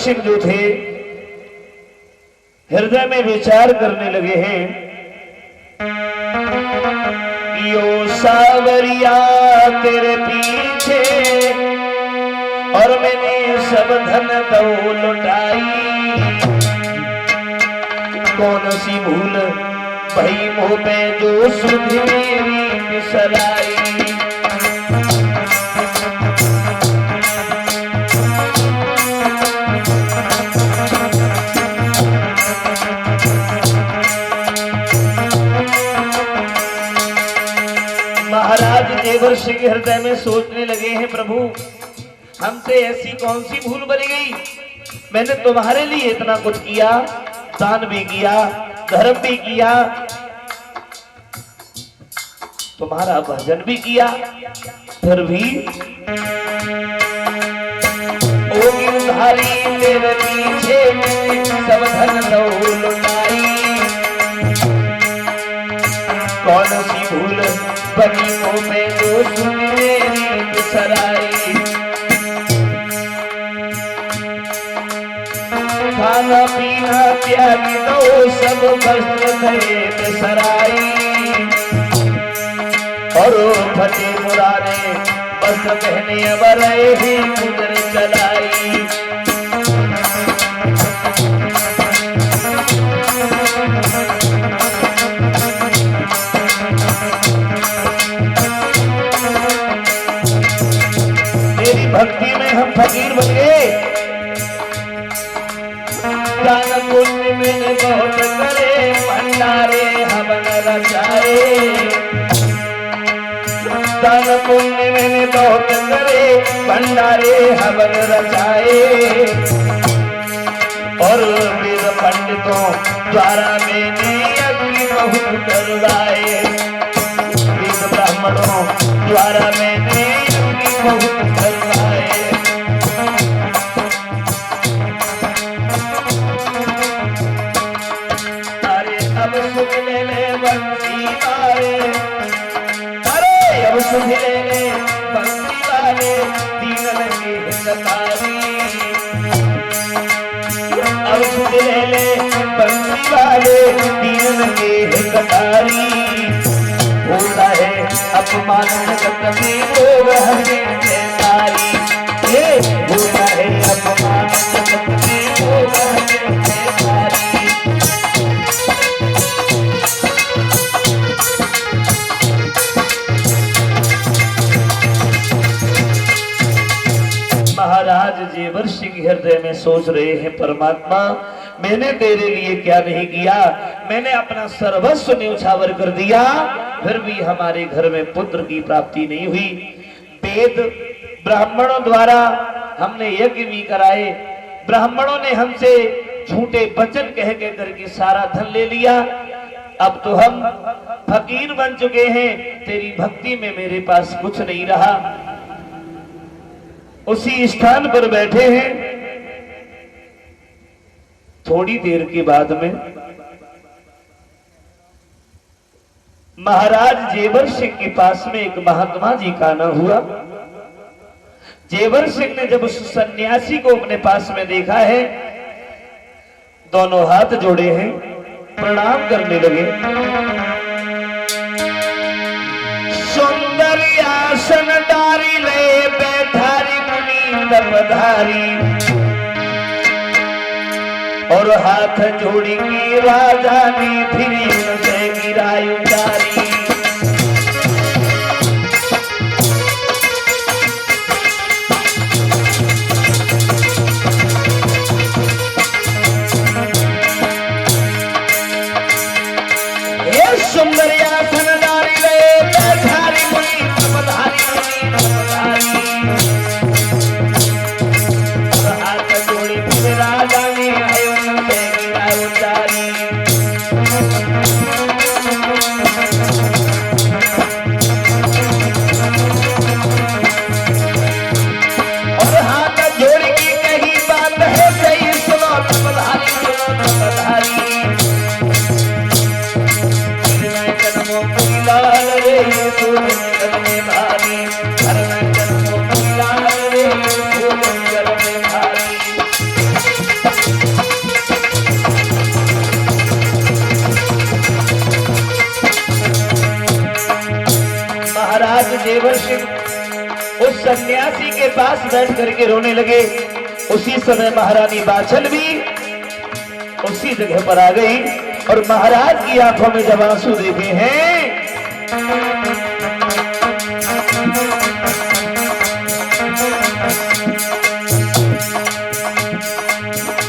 सिंह जो थे हृदय में विचार करने लगे हैं, यो सावरिया तेरे पीछे और मैंने सब धन दौलत लुटाई, कौन सी भूल भई मुँह पे जो सुध मेरी बिसराई। महाराज जेवर सिंह हृदय में सोचने लगे हैं, प्रभु हमसे ऐसी कौन सी भूल बन गई, मैंने तुम्हारे लिए इतना कुछ किया, दान भी किया, धर्म भी किया, तुम्हारा भजन भी किया, फिर भी ओ गिरधारी तेरे पीछे सब धन दौलत लुटाई, कौन सी भूल बनी मुँह में जो सुन मेरी बिसराई। खाना पीना त्याग दो सब वस्त्र धरे बिसराई, और फटे मुरारे बस पहने अब रहे ही गुजर चलाई। तेरी भक्ति में हम फकीर बन गए, दान पुण्य में बहुत करे भंडारे हवन रचाए, दान पुण्य में बहुत करे भंडारे हवन रचाए, और वेद पंडितों द्वारा मैंने यज्ञ बहुत करवाए, वेद ब्राह्मणों द्वारा मैंने यज्ञ बहुत करवाए। अब सुख ले ले बंसी वाले, अरे अब सुख ले ले बंसी वाले दीनन के हितकारी, अब सुख ले ले बंसी वाले दीनन के हितकारी, होता है अपमान जगत में लोग हंसे नारी, ये होता है अपमान जगत में लोग हंसे नारी। महाराज जेवर सिंह हृदय में सोच रहे हैं, परमात्मा मैंने तेरे लिए क्या नहीं किया, मैंने अपना सर्वस्व न्यौछावर कर दिया, फिर भी हमारे घर में पुत्र की प्राप्ति नहीं हुई। वेद ब्राह्मणों द्वारा हमने यज्ञ भी कराए, ब्राह्मणों ने हमसे झूठे वचन कह के करके सारा धन ले लिया, अब तो हम फकीर बन चुके हैं, तेरी भक्ति में मेरे पास कुछ नहीं रहा। उसी स्थान पर बैठे हैं, थोड़ी देर के बाद में महाराज जेवर सिंह के पास में एक महात्मा जी का आना हुआ। जेवर सिंह ने जब उस सन्यासी को अपने पास में देखा है, दोनों हाथ जोड़े हैं, प्रणाम करने लगे। सुंदर आसन डारी ले बैठारी मुनि दरबारी, और हाथ जोड़ी की राजा ने फिर उनसे गिराई उतारी। ये सुंदर आसन डारी ले बैठारी मुनि दरबारी, हाथ जोड़ी फिर राजा ने उनसे गिराई उतारी। सन्यासी के पास बैठ करके रोने लगे। उसी समय महारानी बाछल भी उसी जगह पर आ गई और महाराज की आंखों में जब आंसू देखे हैं,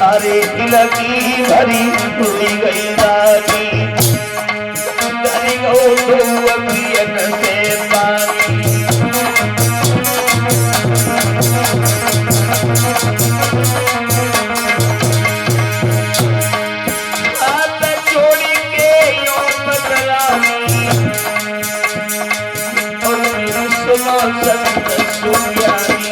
अरे तिलकी भरी हुई गई रानी, धरी गो तो अखियन से पानी। हाथ जोड़ के यूं बतलानी और मेरी सुनो संत सुज्ञानी।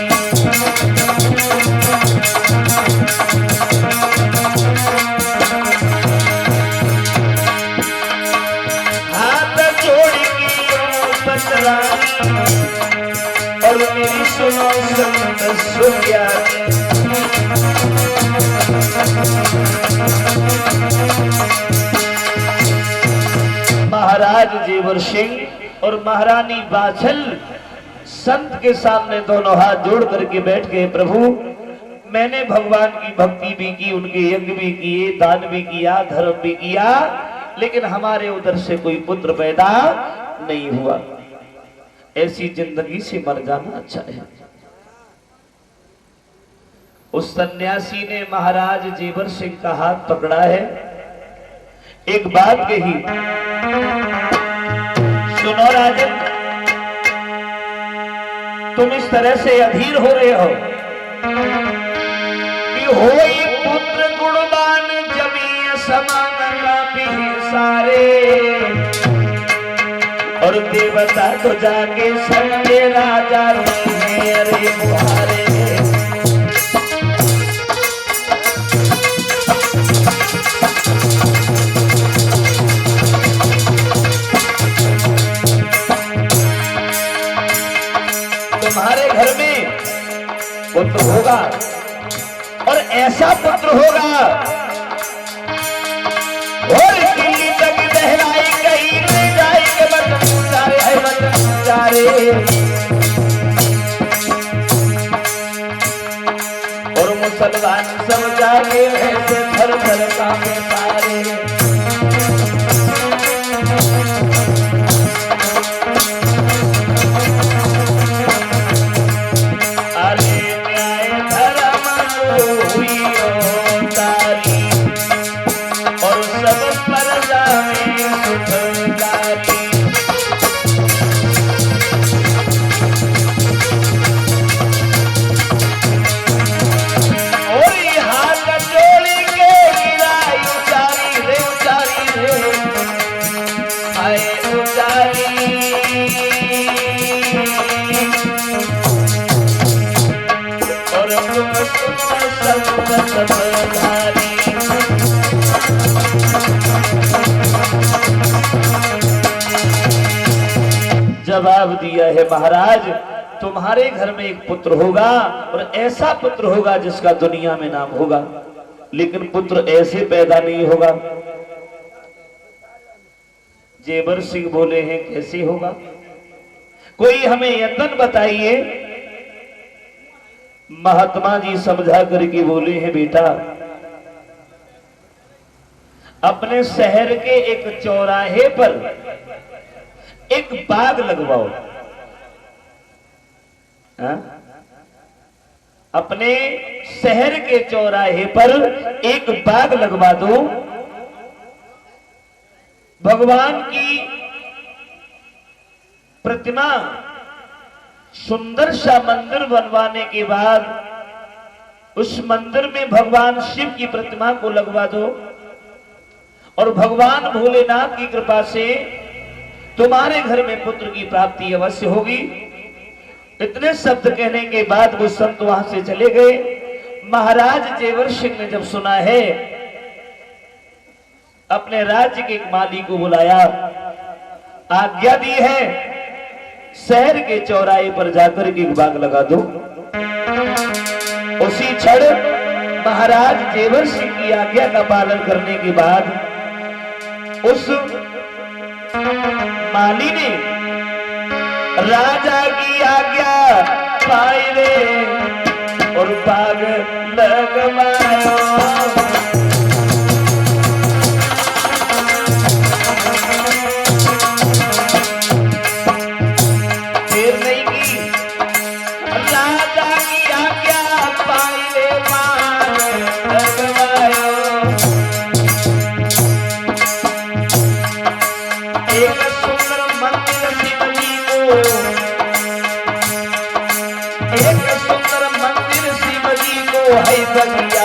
और मेरी सुनो संत सुज्ञानी। महाराज जेवर सिंह और महारानी बाछल संत के सामने दोनों हाथ जोड़ करके बैठ गए। प्रभु, मैंने भगवान की भक्ति भी की, उनके यज्ञ भी किए, दान भी किया, धर्म भी किया, लेकिन हमारे उधर से कोई पुत्र पैदा नहीं हुआ। ऐसी जिंदगी से मर जाना अच्छा है। उस सन्यासी ने महाराज जेवर सिंह का हाथ पकड़ा है, एक बात कही, सुनो राजन, तुम इस तरह से अधीर हो रहे हो कि होई पुत्र गुणवान जमी समान सारे, और देवता तो जाके संगे राजा रोए अरे मुहारे। तुम्हारे घर में पुत्र होगा और ऐसा पुत्र होगा और दिल्ली तक दहलाई कहीं ले जाएंगे चारे और मुसलमान सब जाके ऐसे थर थर कांपे सारे। जवाब दिया है, महाराज तुम्हारे घर में एक पुत्र होगा और ऐसा पुत्र होगा जिसका दुनिया में नाम होगा, लेकिन पुत्र ऐसे पैदा नहीं होगा। जेवर सिंह बोले हैं, कैसे होगा? कोई हमें यतन बताइए। महात्मा जी समझा करके बोले हैं, बेटा अपने शहर के एक चौराहे पर एक बाग लगवाओ। हा? अपने शहर के चौराहे पर एक बाग लगवा दो। भगवान की प्रतिमा सुंदर सा मंदिर बनवाने के बाद उस मंदिर में भगवान शिव की प्रतिमा को लगवा दो और भगवान भोलेनाथ की कृपा से तुम्हारे घर में पुत्र की प्राप्ति अवश्य होगी। इतने शब्द कहने के बाद वो संत वहां से चले गए। महाराज जेवर सिंह ने जब सुना है, अपने राज्य के एक माली को बुलाया, आज्ञा दी है शहर के चौराहे पर जाकर के एक बाग लगा दो। उसी क्षण महाराज जेवर सिंह की आज्ञा का पालन करने के बाद उस माली ने राजा की आज्ञा पाई रे और बाग लगवायो। देर नहीं की, राजा की आज्ञा पाई रे बाग लगवायो। एक सुंदर मंदिर शिव जी को, एक सुंदर मंदिर शिव जी को है बगिया